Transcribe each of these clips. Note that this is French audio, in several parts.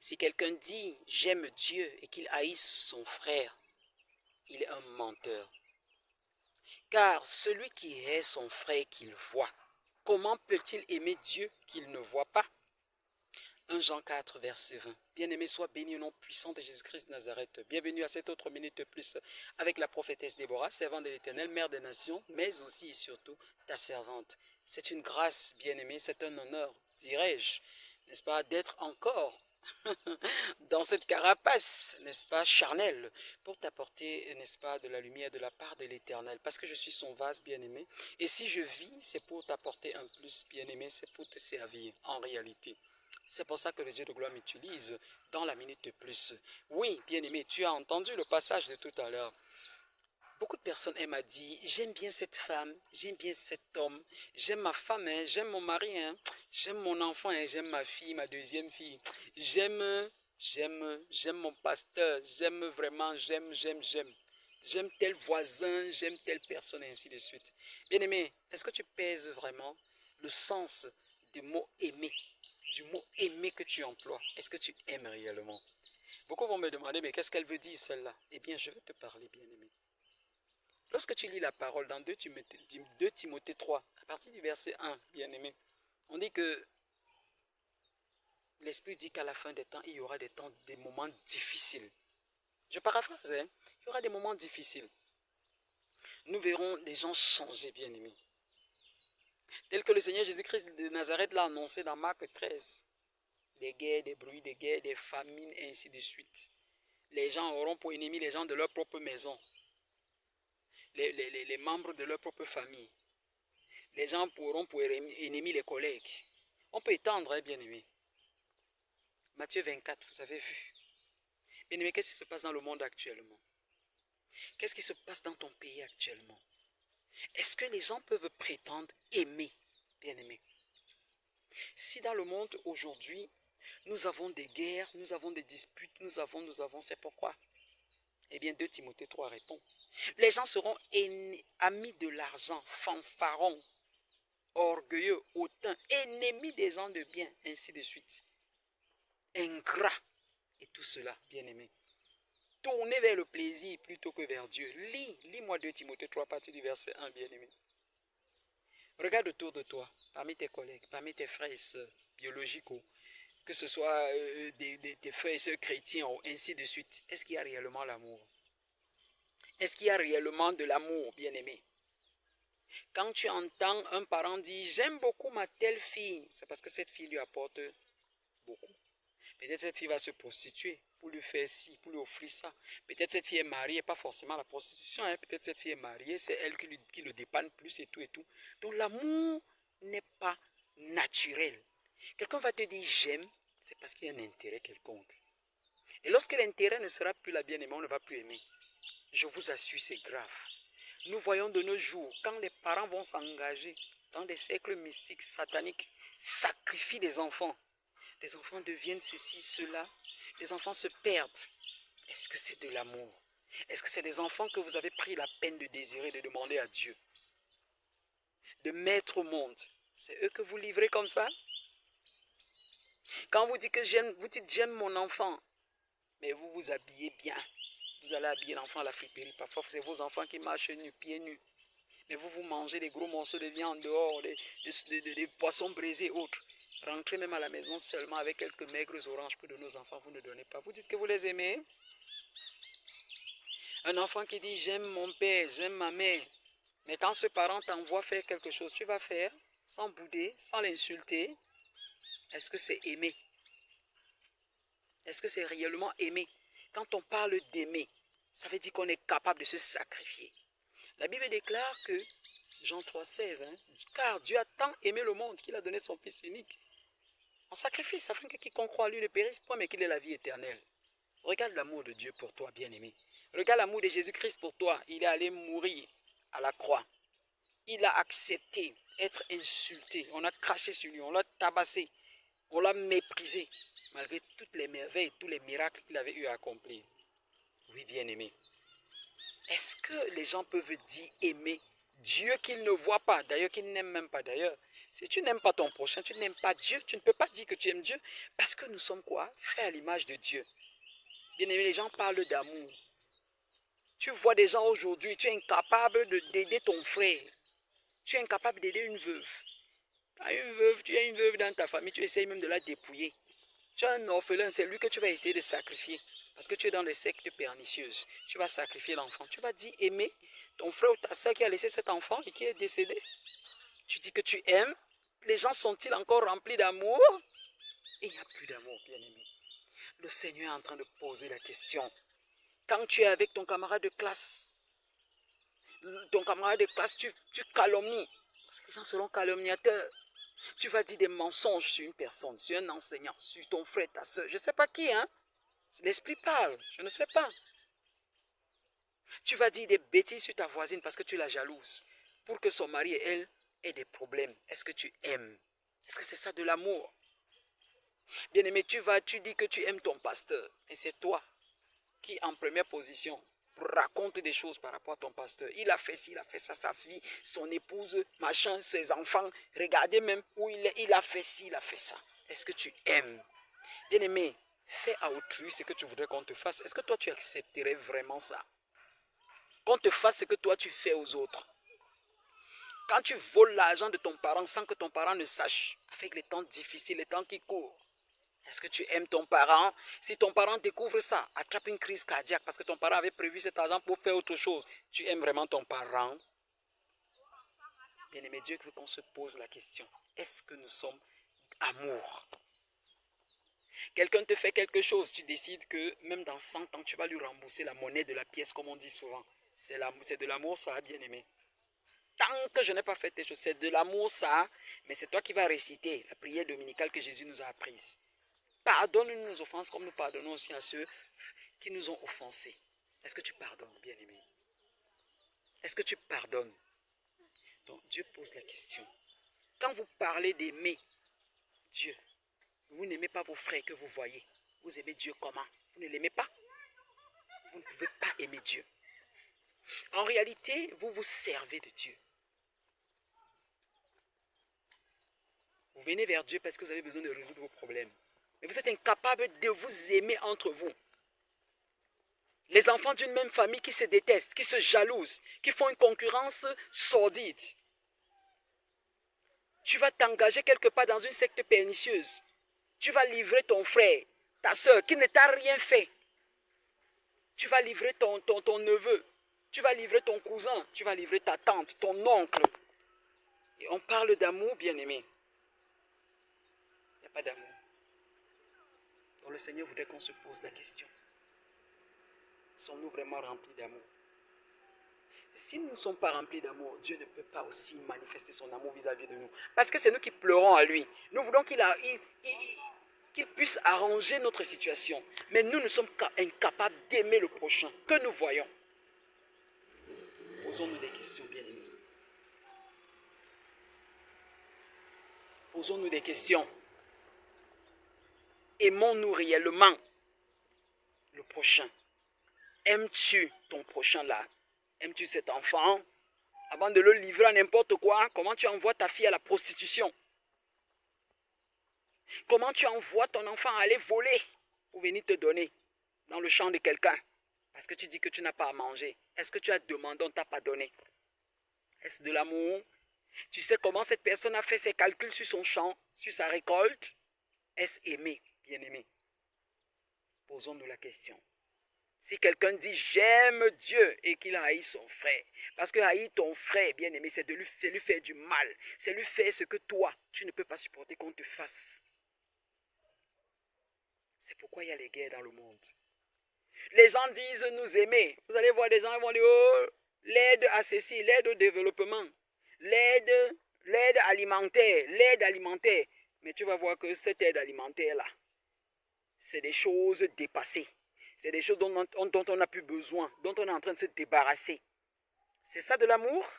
Si quelqu'un dit « j'aime Dieu » et qu'il haïsse son frère, il est un menteur. Car celui qui hait son frère qu'il voit, comment peut-il aimer Dieu qu'il ne voit pas? 1 Jean 4, verset 20. Bien-aimé, sois béni au nom puissant de Jésus-Christ de Nazareth. Bienvenue à cette autre minute plus avec la prophétesse Déborah, servante de l'Éternel, mère des nations, mais aussi et surtout ta servante. C'est une grâce, bien-aimé, c'est un honneur, dirais-je, n'est-ce pas, d'être encore dans cette carapace, n'est-ce pas, charnelle, pour t'apporter, n'est-ce pas, de la lumière de la part de l'Éternel, parce que je suis son vase, bien-aimé, et si je vis, c'est pour t'apporter un plus, bien-aimé, c'est pour te servir, en réalité. C'est pour ça que le Dieu de gloire m'utilise dans la minute de plus. Oui, bien-aimé, tu as entendu le passage de tout à l'heure. Beaucoup de personnes m'ont dit, j'aime bien cette femme, j'aime bien cet homme, j'aime ma femme, hein, j'aime mon mari, hein, j'aime mon enfant, hein, j'aime ma fille, ma deuxième fille, j'aime mon pasteur, j'aime vraiment, j'aime. J'aime tel voisin, j'aime telle personne, et ainsi de suite. Bien-aimé, est-ce que tu pèses vraiment le sens du mot aimer, du mot aimer que tu emploies? Est-ce que tu aimes réellement? Beaucoup vont me demander, mais qu'est-ce qu'elle veut dire celle-là? Eh bien, je vais te parler, bien-aimé. Lorsque tu lis la parole dans 2 Timothée 3, à partir du verset 1, bien-aimé, on dit que l'Esprit dit qu'à la fin des temps, il y aura des moments difficiles. Je paraphrase, hein? Il y aura des moments difficiles. Nous verrons des gens changer, bien-aimés. Tel que le Seigneur Jésus-Christ de Nazareth l'a annoncé dans Marc 13. Des guerres, des bruits, des guerres, des famines, et ainsi de suite. Les gens auront pour ennemis les gens de leur propre maison. Les membres de leur propre famille. Les gens auront pour ennemis les collègues. On peut étendre, hein, bien-aimé. Matthieu 24, vous avez vu. Bien-aimé, qu'est-ce qui se passe dans le monde actuellement? Qu'est-ce qui se passe dans ton pays actuellement? Est-ce que les gens peuvent prétendre aimer, bien-aimé? Si dans le monde aujourd'hui, nous avons des guerres, nous avons des disputes, nous avons, c'est pourquoi? Eh bien, 2 Timothée 3 répond. Les gens seront amis de l'argent, fanfarons, orgueilleux, hautains, ennemis des gens de bien, ainsi de suite. Ingrats, et tout cela, bien-aimé. Tournez vers le plaisir plutôt que vers Dieu. Lis-moi 2 Timothée 3, à partir du verset 1, bien-aimé. Regarde autour de toi, parmi tes collègues, parmi tes frères et sœurs biologiques, que ce soit des frères et sœurs chrétiens, ou ainsi de suite. Est-ce qu'il y a réellement l'amour? Est-ce qu'il y a réellement de l'amour, bien-aimé? Quand tu entends un parent dire « j'aime beaucoup ma telle fille », c'est parce que cette fille lui apporte beaucoup. Peut-être cette fille va se prostituer pour lui faire ci, pour lui offrir ça. Peut-être cette fille est mariée, pas forcément la prostitution, hein. Peut-être cette fille est mariée, c'est elle qui le dépanne plus et tout et tout. Donc l'amour n'est pas naturel. Quelqu'un va te dire j'aime, c'est parce qu'il y a un intérêt quelconque. Et lorsque l'intérêt ne sera plus la bien-aimée, on ne va plus aimer. Je vous assure, c'est grave. Nous voyons de nos jours, quand les parents vont s'engager dans des cercles mystiques, sataniques, sacrifient des enfants. Les enfants deviennent ceci, cela. Les enfants se perdent. Est-ce que c'est de l'amour? Est-ce que c'est des enfants que vous avez pris la peine de désirer, de demander à Dieu, de mettre au monde? C'est eux que vous livrez comme ça? Quand vous dites que vous dites j'aime mon enfant, mais vous vous habillez bien. Vous allez habiller l'enfant à la friperie. Parfois, c'est vos enfants qui marchent nus, pieds nus. Mais vous mangez des gros morceaux de viande dehors, des poissons braisés et autres. Rentrez même à la maison seulement avec quelques maigres oranges que de nos enfants, vous ne donnez pas. Vous dites que vous les aimez? Un enfant qui dit j'aime mon père, j'aime ma mère. Mais quand ce parent t'envoie faire quelque chose, tu vas faire sans bouder, sans l'insulter. Est-ce que c'est aimer? Est-ce que c'est réellement aimer? Quand on parle d'aimer, ça veut dire qu'on est capable de se sacrifier. La Bible déclare que, Jean 3,16, hein, car Dieu a tant aimé le monde qu'il a donné son Fils unique en sacrifice afin que quiconque croit en lui ne périsse point mais qu'il ait la vie éternelle. Regarde l'amour de Dieu pour toi, bien-aimé. Regarde l'amour de Jésus-Christ pour toi. Il est allé mourir à la croix. Il a accepté être insulté. On a craché sur lui, on l'a tabassé, on l'a méprisé, malgré toutes les merveilles, tous les miracles qu'il avait eu à accomplir. Oui, bien-aimé. Est-ce que les gens peuvent dire aimer Dieu qu'ils ne voient pas, d'ailleurs qu'ils n'aiment même pas d'ailleurs? Si tu n'aimes pas ton prochain, tu n'aimes pas Dieu. Tu ne peux pas dire que tu aimes Dieu. Parce que nous sommes quoi? Faits à l'image de Dieu. Bien aimé, les gens parlent d'amour. Tu vois des gens aujourd'hui, tu es incapable d'aider ton frère. Tu es incapable d'aider une veuve. Tu as une veuve dans ta famille, tu essayes même de la dépouiller. Tu as un orphelin, c'est lui que tu vas essayer de sacrifier. Parce que tu es dans des sectes pernicieuses. Tu vas sacrifier l'enfant. Tu vas dire aimer ton frère ou ta soeur qui a laissé cet enfant et qui est décédé. Tu dis que tu aimes. Les gens sont-ils encore remplis d'amour? Il n'y a plus d'amour, bien-aimé. Le Seigneur est en train de poser la question. Quand tu es avec ton camarade de classe, tu calomnies. Parce que les gens seront calomniateurs. Tu vas dire des mensonges sur une personne, sur un enseignant, sur ton frère, ta soeur. Je ne sais pas qui, hein. L'esprit parle, je ne sais pas. Tu vas dire des bêtises sur ta voisine parce que tu la jalouses. Pour que son mari et elle aient des problèmes. Est-ce que tu aimes? Est-ce que c'est ça de l'amour? Bien-aimé, tu dis que tu aimes ton pasteur. Et c'est toi qui, en première position, raconte des choses par rapport à ton pasteur. Il a fait ci, il a fait ça, sa fille, son épouse, machin, ses enfants. Regardez même où il est. Il a fait ci, il a fait ça. Est-ce que tu aimes? Bien-aimé, fais à autrui ce que tu voudrais qu'on te fasse. Est-ce que toi, tu accepterais vraiment ça? Qu'on te fasse ce que toi, tu fais aux autres. Quand tu voles l'argent de ton parent sans que ton parent ne sache, avec les temps difficiles, les temps qui courent, est-ce que tu aimes ton parent? Si ton parent découvre ça, attrape une crise cardiaque parce que ton parent avait prévu cet argent pour faire autre chose, tu aimes vraiment ton parent? Bien-aimé, Dieu veut qu'on se pose la question. Est-ce que nous sommes amour? Quelqu'un te fait quelque chose, tu décides que même dans 100 ans, tu vas lui rembourser la monnaie de la pièce, comme on dit souvent. C'est de l'amour, ça, bien-aimé. Tant que je n'ai pas fait tes choses, c'est de l'amour, ça, mais c'est toi qui vas réciter la prière dominicale que Jésus nous a apprise. Pardonne-nous nos offenses comme nous pardonnons aussi à ceux qui nous ont offensés. Est-ce que tu pardonnes, bien-aimé? Est-ce que tu pardonnes? Donc Dieu pose la question. Quand vous parlez d'aimer Dieu, vous n'aimez pas vos frères que vous voyez. Vous aimez Dieu comment? Vous ne l'aimez pas? Vous ne pouvez pas aimer Dieu. En réalité, vous vous servez de Dieu. Vous venez vers Dieu parce que vous avez besoin de résoudre vos problèmes. Mais vous êtes incapable de vous aimer entre vous. Les enfants d'une même famille qui se détestent, qui se jalousent, qui font une concurrence sordide. Tu vas t'engager quelque part dans une secte pernicieuse. Tu vas livrer ton frère, ta soeur qui ne t'a rien fait. Tu vas livrer ton neveu. Tu vas livrer ton cousin. Tu vas livrer ta tante, ton oncle. Et on parle d'amour, bien-aimé. Il n'y a pas d'amour. Donc le Seigneur voudrait qu'on se pose la question. Sommes-nous vraiment remplis d'amour? Si nous ne sommes pas remplis d'amour, Dieu ne peut pas aussi manifester son amour vis-à-vis de nous. Parce que c'est nous qui pleurons à lui. Nous voulons qu'il puisse arranger notre situation. Mais nous sommes incapables d'aimer le prochain que nous voyons. Posons-nous des questions, bien-aimés. Posons-nous des questions. Aimons-nous réellement le prochain? Aimes-tu ton prochain là? Aimes-tu cet enfant? Avant de le livrer à n'importe quoi, comment tu envoies ta fille à la prostitution? Comment tu envoies ton enfant aller voler pour venir te donner dans le champ de quelqu'un? Parce que tu dis que tu n'as pas à manger. Est-ce que tu as demandé, on ne t'a pas donné? Est-ce de l'amour? Tu sais comment cette personne a fait ses calculs sur son champ, sur sa récolte? Est-ce aimer, bien-aimé? Posons-nous la question. Si quelqu'un dit j'aime Dieu et qu'il haït son frère, parce que haïr ton frère, bien-aimé, c'est de lui faire du mal. C'est lui faire ce que toi, tu ne peux pas supporter qu'on te fasse. C'est pourquoi il y a les guerres dans le monde. Les gens disent nous aimer. Vous allez voir des gens qui vont dire oh, l'aide à ceci, l'aide au développement, l'aide alimentaire. Mais tu vas voir que cette aide alimentaire-là, c'est des choses dépassées. C'est des choses dont on n'a plus besoin, dont on est en train de se débarrasser. C'est ça de l'amour?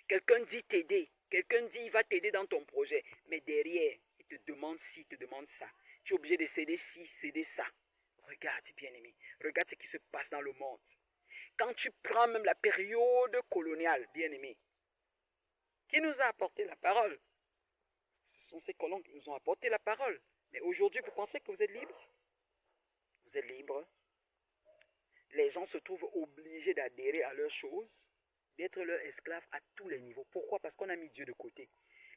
Quelqu'un dit t'aider, quelqu'un dit il va t'aider dans ton projet, mais derrière, il te demande ci, il te demande ça. Tu es obligé de céder ci, céder ça. Regarde, bien-aimé, regarde ce qui se passe dans le monde. Quand tu prends même la période coloniale, bien-aimé, Qui nous a apporté la parole? Ce sont ces colons qui nous ont apporté la parole. Mais aujourd'hui, vous pensez que vous êtes libre? Vous êtes libre. Les gens se trouvent obligés d'adhérer à leurs choses, d'être leurs esclaves à tous les niveaux. Pourquoi? Parce qu'on a mis Dieu de côté.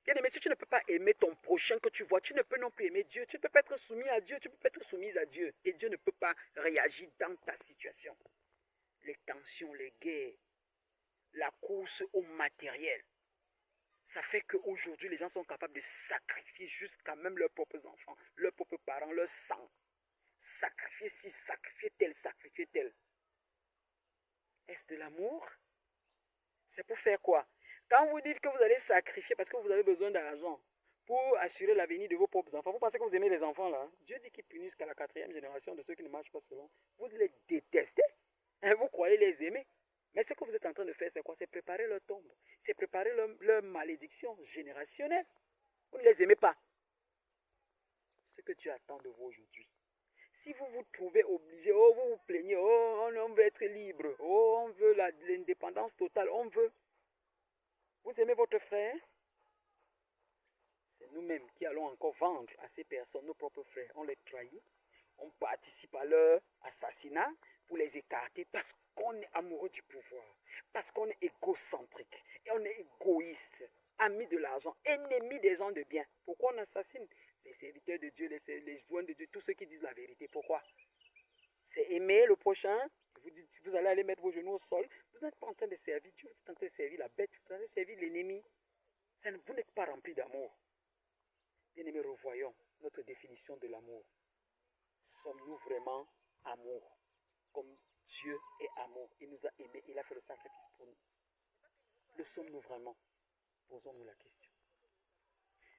Bien aimé, si tu ne peux pas aimer ton prochain que tu vois, tu ne peux non plus aimer Dieu. Tu ne peux pas être soumis à Dieu, tu ne peux pas être soumise à Dieu. Et Dieu ne peut pas réagir dans ta situation. Les tensions, les guerres, la course au matériel, ça fait qu'aujourd'hui, les gens sont capables de sacrifier jusqu'à même leurs propres enfants, leurs propres parents, leur sang. Sacrifier ci, sacrifier tel, sacrifier tel. Est-ce de l'amour? C'est pour faire quoi? Quand vous dites que vous allez sacrifier parce que vous avez besoin d'argent pour assurer l'avenir de vos propres enfants, vous pensez que vous aimez les enfants là? Dieu dit qu'il punit jusqu'à la 4e génération de ceux qui ne marchent pas selon. Vous les détestez? Vous croyez les aimer? Mais ce que vous êtes en train de faire, c'est quoi? C'est préparer leur tombe. C'est préparer leur malédiction générationnelle. Vous ne les aimez pas. Ce que Dieu attend de vous aujourd'hui. Si vous vous trouvez obligé, oh, vous vous plaignez, oh, on veut être libre, oh, on veut l'indépendance totale, on veut. Vous aimez votre frère? C'est nous-mêmes qui allons encore vendre à ces personnes nos propres frères. On les trahit, on participe à leur assassinat pour les écarter parce qu'on est amoureux du pouvoir, parce qu'on est égocentrique et on est égoïste, ami de l'argent, ennemi des gens de bien. Pourquoi on assassine les serviteurs de Dieu, les joints de Dieu, tous ceux qui disent la vérité? Pourquoi? C'est aimer le prochain. Vous allez aller mettre vos genoux au sol. Vous n'êtes pas en train de servir Dieu, vous êtes en train de servir la bête, vous êtes en train de servir l'ennemi. Vous n'êtes pas rempli d'amour. Bien-aimés, revoyons notre définition de l'amour. Sommes-nous vraiment amour? Comme Dieu est amour, il nous a aimés, il a fait le sacrifice pour nous. Le sommes-nous vraiment? Posons-nous la question.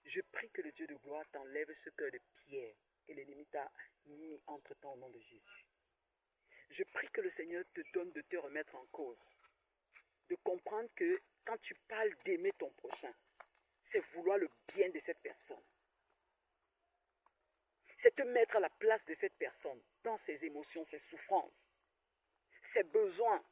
Je prie que le Dieu de gloire t'enlève ce cœur de pierre que l'ennemi t'a mis entre temps au nom de Jésus. Je prie que le Seigneur te donne de te remettre en cause, de comprendre que quand tu parles d'aimer ton prochain, c'est vouloir le bien de cette personne. C'est te mettre à la place de cette personne, dans ses émotions, ses souffrances, ses besoins.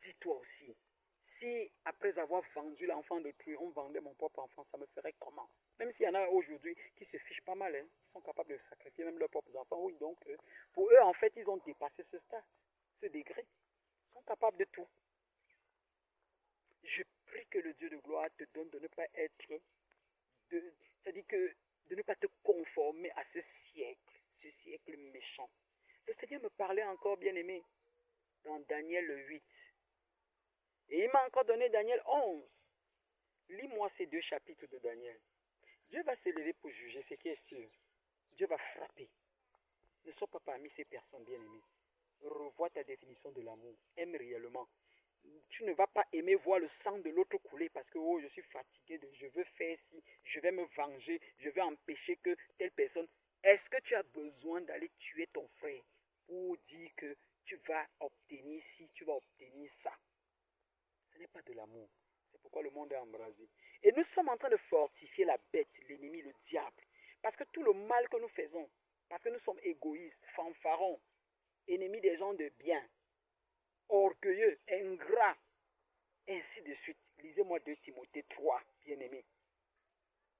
Dis-toi aussi, si après avoir vendu l'enfant d'autrui, on vendait mon propre enfant, ça me ferait comment? Même s'il y en a aujourd'hui qui se fichent pas mal, ils sont capables de sacrifier même leurs propres enfants. Oui, donc pour eux, en fait, ils ont dépassé ce stade, ce degré. Ils sont capables de tout. Je prie que le Dieu de gloire te donne de ne pas être, c'est-à-dire que de ne pas te conformer à ce siècle méchant. Le Seigneur me parlait encore, bien aimé, dans Daniel 8. Et il m'a encore donné Daniel 11. Lis-moi ces 2 chapitres de Daniel. Dieu va se lever pour juger, ce qui est sûr. Dieu va frapper. Ne sois pas parmi ces personnes bien-aimées. Revois ta définition de l'amour. Aime réellement. Tu ne vas pas aimer voir le sang de l'autre couler parce que oh, je suis fatigué, je veux faire ci, je vais me venger, je vais empêcher que telle personne... Est-ce que tu as besoin d'aller tuer ton frère pour dire que tu vas obtenir ci, tu vas obtenir ça? Ce n'est pas de l'amour. C'est pourquoi le monde est embrasé. Et nous sommes en train de fortifier la bête, l'ennemi, le diable. Parce que tout le mal que nous faisons, parce que nous sommes égoïstes, fanfarons, ennemis des gens de bien, orgueilleux, ingrats, ainsi de suite. Lisez-moi 2 Timothée 3, bien-aimés.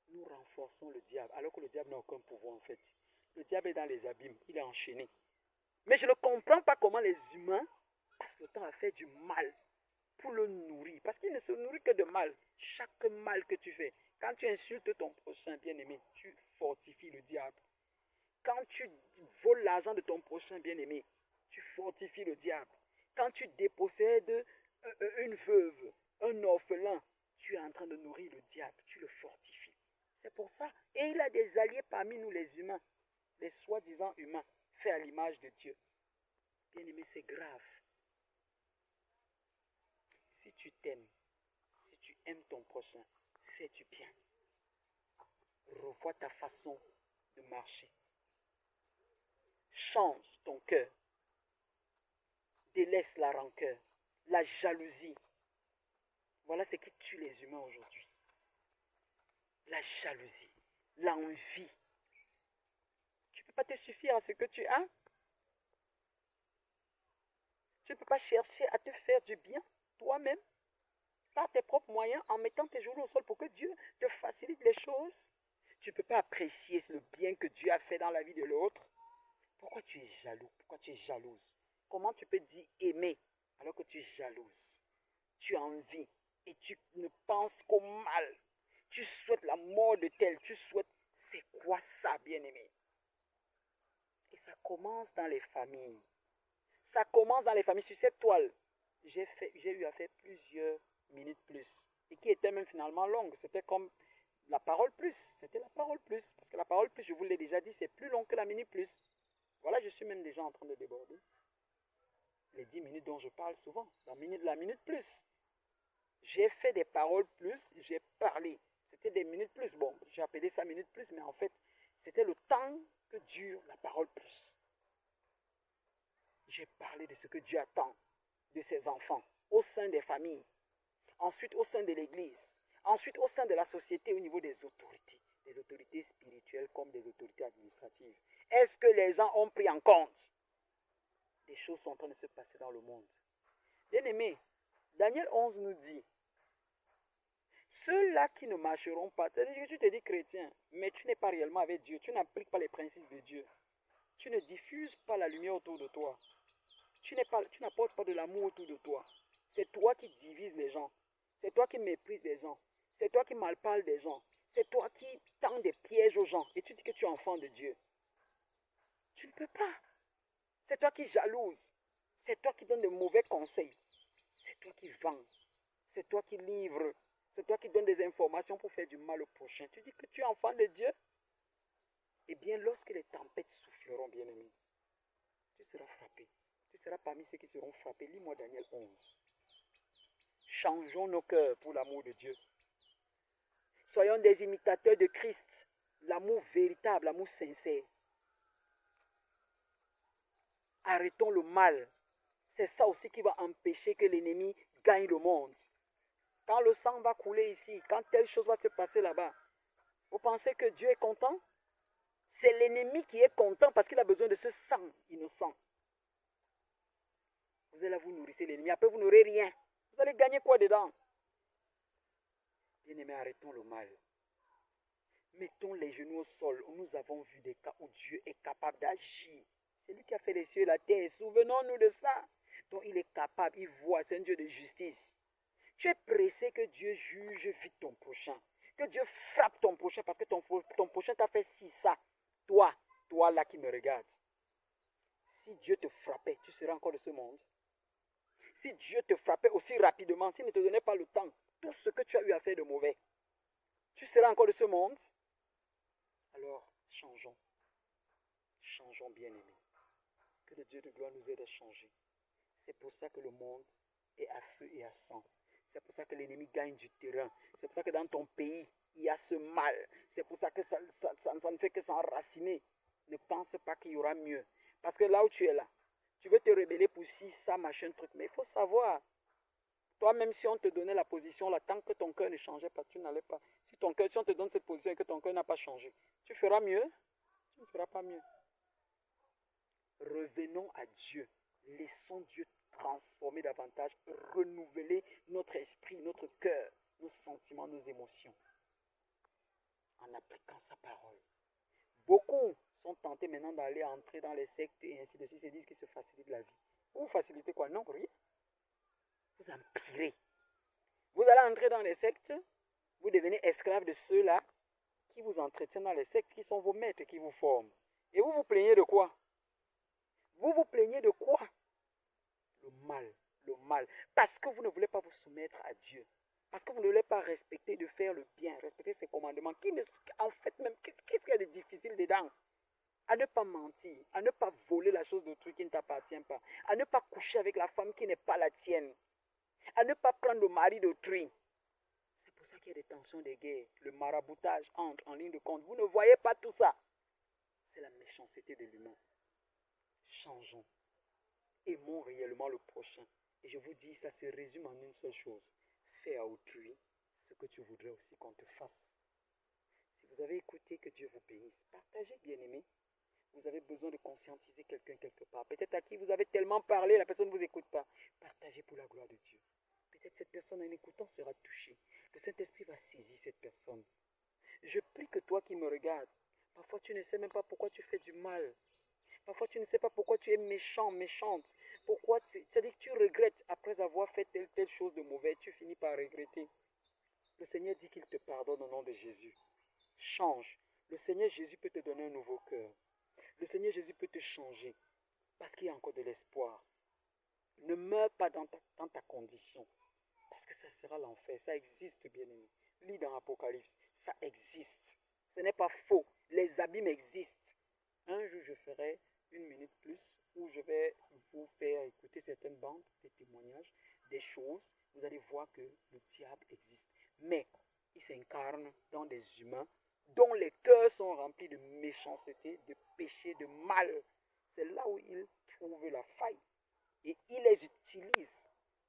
Nous renforçons le diable, alors que le diable n'a aucun pouvoir en fait. Le diable est dans les abîmes, il est enchaîné. Mais je ne comprends pas comment les humains passent le temps à faire du mal pour le nourrir. Parce qu'il ne se nourrit que de mal. Chaque mal que tu fais, quand tu insultes ton prochain bien-aimé, tu fortifies le diable. Quand tu voles l'argent de ton prochain bien-aimé, tu fortifies le diable. Quand tu dépossèdes une veuve, un orphelin, tu es en train de nourrir le diable, tu le fortifies. C'est pour ça. Et il a des alliés parmi nous les humains, les soi-disant humains, faits à l'image de Dieu. Bien-aimé, c'est grave. Si tu t'aimes, si tu aimes ton prochain, fais du bien. Revois ta façon de marcher. Change ton cœur. Délaisse la rancœur, la jalousie. Voilà ce qui tue les humains aujourd'hui. La jalousie, l'envie. Tu ne peux pas te suffire à ce que tu as. Tu ne peux pas chercher à te faire du bien toi-même. par tes propres moyens, en mettant tes genoux au sol pour que Dieu te facilite les choses. Tu ne peux pas apprécier le bien que Dieu a fait dans la vie de l'autre. Pourquoi tu es jaloux? Pourquoi tu es jalouse? Comment tu peux dire aimer alors que tu es jalouse? Tu envies et tu ne penses qu'au mal. Tu souhaites la mort de tel. Tu souhaites... C'est quoi ça, bien-aimé? Et ça commence dans les familles. Ça commence dans les familles. Sur cette toile, j'ai eu à faire plusieurs minutes plus. Et qui étaient même finalement longues. C'était comme la parole plus. C'était la parole plus. Parce que la parole plus, je vous l'ai déjà dit, c'est plus long que la minute plus. Voilà, je suis même déjà en train de déborder. Les 10 minutes dont je parle souvent. La minute plus. J'ai fait des paroles plus, j'ai parlé. C'était des minutes plus. Bon, j'ai appelé ça minutes plus, mais en fait, c'était le temps que dure la parole plus. J'ai parlé de ce que Dieu attend de ses enfants, au sein des familles, ensuite au sein de l'Église, ensuite au sein de la société au niveau des autorités spirituelles comme des autorités administratives. Est-ce que les gens ont pris en compte? Des choses sont en train de se passer dans le monde. Bien-aimé, Daniel 11 nous dit, ceux-là qui ne marcheront pas, c'est-à-dire que tu te dis chrétien, mais tu n'es pas réellement avec Dieu, tu n'appliques pas les principes de Dieu, tu ne diffuses pas la lumière autour de toi, tu n'apportes pas de l'amour autour de toi, c'est toi qui divises les gens, c'est toi qui méprises les gens, c'est toi qui malparles des gens, c'est toi qui tends des pièges aux gens et tu dis que tu es enfant de Dieu. Tu ne peux pas. C'est toi qui jalouse, c'est toi qui donne de mauvais conseils, c'est toi qui vends, c'est toi qui livres. C'est toi qui donnes des informations pour faire du mal au prochain. Tu dis que tu es enfant de Dieu. Eh bien, lorsque les tempêtes souffleront, bien-aimé, tu seras frappé. Tu seras parmi ceux qui seront frappés. Lis-moi Daniel 11. Changeons nos cœurs pour l'amour de Dieu. Soyons des imitateurs de Christ. L'amour véritable, l'amour sincère. Arrêtons le mal. C'est ça aussi qui va empêcher que l'ennemi gagne le monde. Quand le sang va couler ici, quand telle chose va se passer là-bas, vous pensez que Dieu est content? C'est l'ennemi qui est content parce qu'il a besoin de ce sang innocent. Vous allez vous nourrir l'ennemi, après vous n'aurez rien. Vous allez gagner quoi dedans? Bien-aimés, arrêtons le mal. Mettons les genoux au sol. Nous avons vu des cas où Dieu est capable d'agir. C'est lui qui a fait les cieux et la terre. Souvenons-nous de ça. Donc il est capable, il voit, c'est un Dieu de justice. Tu es pressé que Dieu juge vite ton prochain. Que Dieu frappe ton prochain parce que ton prochain t'a fait ci, ça. Toi là qui me regardes. Si Dieu te frappait, tu serais encore de ce monde. Si Dieu te frappait aussi rapidement, s'il ne te donnait pas le temps, tout ce que tu as eu à faire de mauvais, tu serais encore de ce monde. Alors, changeons. Changeons, bien-aimés. Que le Dieu de gloire nous aide à changer. C'est pour ça que le monde est à feu et à sang. C'est pour ça que l'ennemi gagne du terrain. C'est pour ça que dans ton pays, il y a ce mal. C'est pour ça que ça ne fait que s'enraciner. Ne pense pas qu'il y aura mieux. Parce que là où tu es là, tu veux te rebeller pour ci, ça, machin, truc. Mais il faut savoir, toi-même, si on te donnait la position là, tant que ton cœur ne changeait pas, tu n'allais pas. Si on te donne cette position et que ton cœur n'a pas changé, tu feras mieux? Tu ne feras pas mieux. Revenons à Dieu. Laissons Dieu transformer davantage, renouveler notre esprit, notre cœur, nos sentiments, nos émotions, en appliquant sa parole. Beaucoup sont tentés maintenant d'aller entrer dans les sectes et ainsi de suite, et disent qu'ils se facilitent la vie. Vous facilitez quoi? Non, rien. Vous empirez. Vous allez entrer dans les sectes, vous devenez esclave de ceux-là qui vous entretiennent dans les sectes, qui sont vos maîtres, qui vous forment. Et vous vous plaignez de quoi? Vous vous plaignez de quoi? Le mal, le mal. Parce que vous ne voulez pas vous soumettre à Dieu. Parce que vous ne voulez pas respecter, de faire le bien, respecter ses commandements. En fait, même, qu'est-ce qu'il y a de difficile dedans? À ne pas mentir, à ne pas voler la chose d'autrui qui ne t'appartient pas, à ne pas coucher avec la femme qui n'est pas la tienne, à ne pas prendre le mari d'autrui. C'est pour ça qu'il y a des tensions, des guerres. Le maraboutage entre en ligne de compte. Vous ne voyez pas tout ça. C'est la méchanceté de l'humain. Changeons. Aimons réellement le prochain. Et je vous dis, ça se résume en une seule chose. Fais à autrui ce que tu voudrais aussi qu'on te fasse. Si vous avez écouté, que Dieu vous bénisse. Partagez, bien-aimés. Vous avez besoin de conscientiser quelqu'un quelque part. Peut-être à qui vous avez tellement parlé, la personne ne vous écoute pas. Partagez pour la gloire de Dieu. peut-être cette personne en écoutant sera touchée. Le Saint-Esprit va saisir cette personne. Je prie que toi qui me regardes, parfois tu ne sais même pas pourquoi tu fais du mal. Parfois tu ne sais pas pourquoi tu es méchant, méchante. Pourquoi, c'est-à-dire que tu regrettes après avoir fait telle chose de mauvais, tu finis par regretter. Le Seigneur dit qu'il te pardonne au nom de Jésus. Change. Le Seigneur Jésus peut te donner un nouveau cœur. Le Seigneur Jésus peut te changer. Parce qu'il y a encore de l'espoir. Ne meurs pas dans ta condition. Parce que ça sera l'enfer. Ça existe, bien-aimé. Lis dans l'Apocalypse. Ça existe. Ce n'est pas faux. Les abîmes existent. Un jour, je ferai 1 minute plus où je vais vous faire écouter certaines bandes, des témoignages, des choses. Vous allez voir que le diable existe. Mais il s'incarne dans des humains dont les cœurs sont remplis de méchanceté, de péché, de mal. C'est là où il trouve la faille. Et il les utilise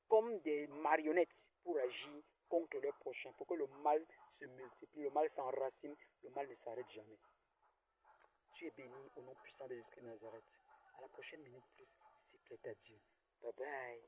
comme des marionnettes pour agir contre leur prochain, pour que le mal se multiplie, le mal s'enracine, le mal ne s'arrête jamais. Tu es béni au nom puissant de Jésus-Christ de Nazareth. À la prochaine minute plus, s'il plaît à Dieu. Bye bye.